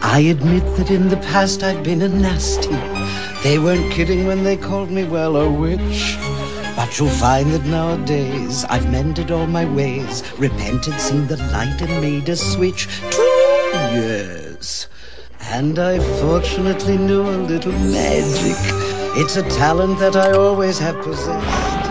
I admit that in the past I've been a nasty. They weren't kidding when they called me, well, a witch. But you'll find that nowadays I've mended all my ways, repented, seen the light, and made a switch. 2 years. And I fortunately knew a little magic. It's a talent that I always have possessed.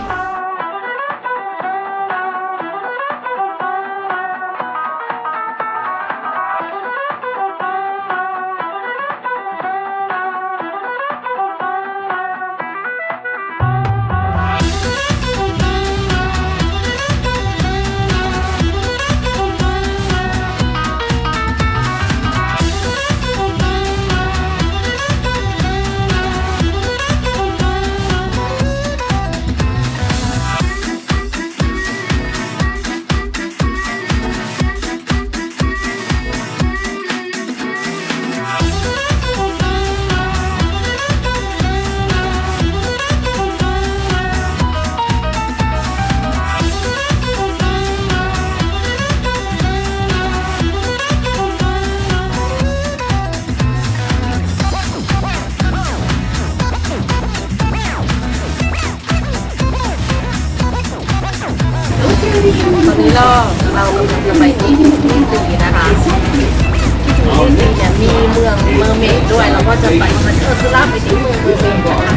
ตอนนี้เรากำลังจะไปที่ซีนะคะที่ซีเนี่ยมีเมืองเมอร์เมดด้วยแล้วก็จะไปมันUrsulaไปที่เมืองเมอร์เมดนะคะ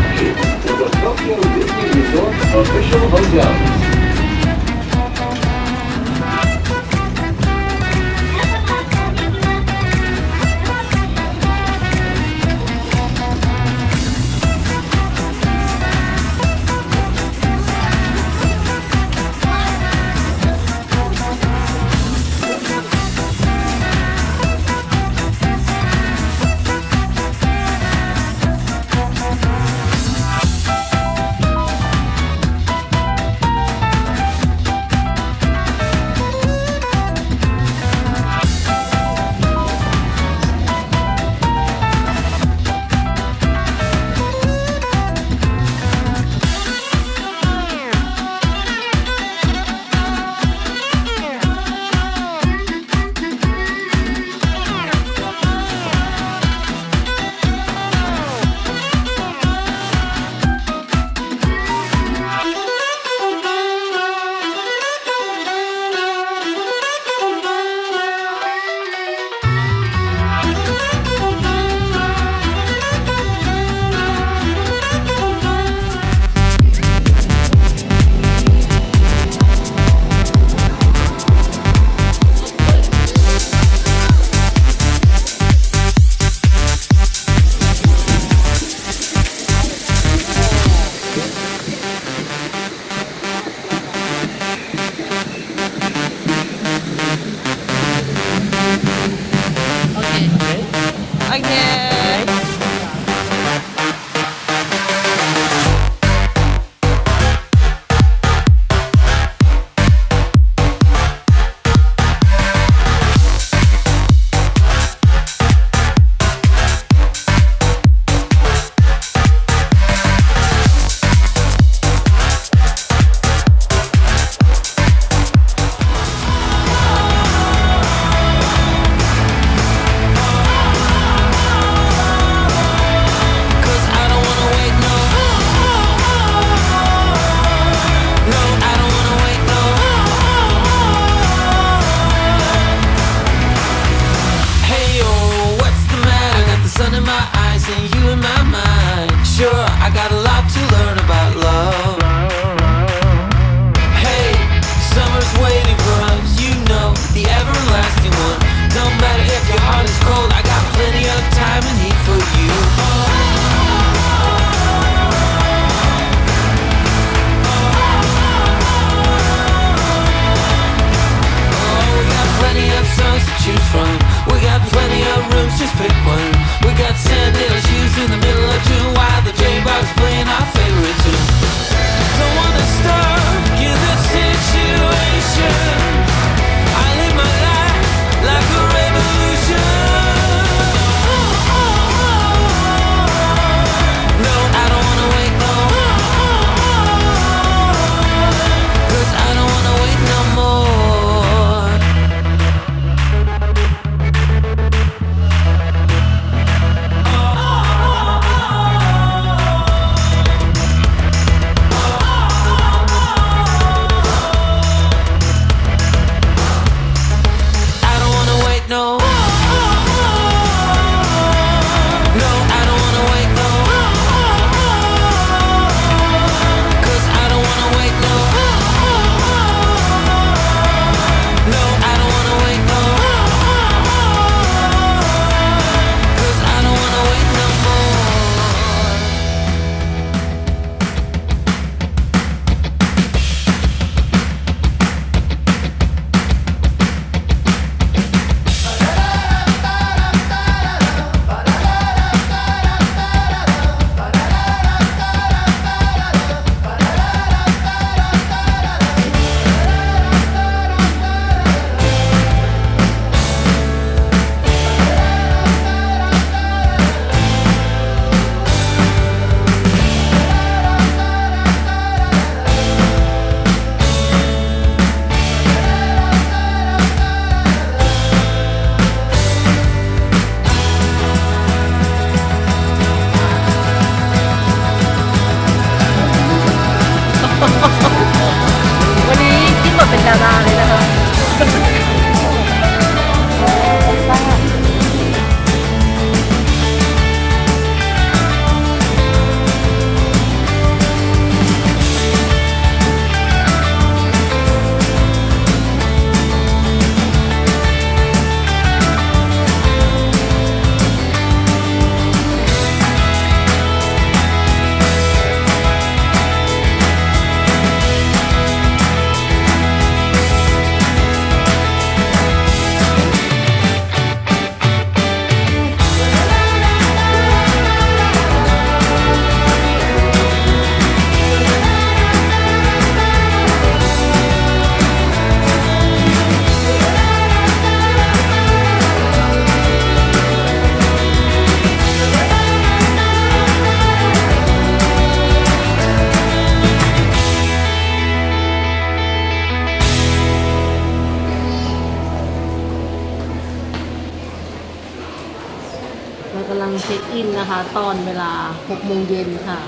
เรากำลังเช็คอินนะคะตอนเวลา 6 โมงเย็นค่ะ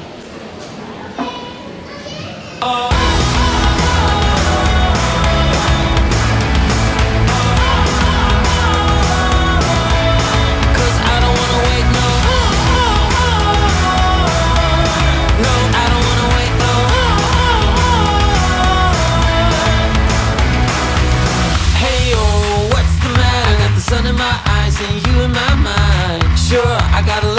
Sun in my eyes and you in my mind. Sure, I got a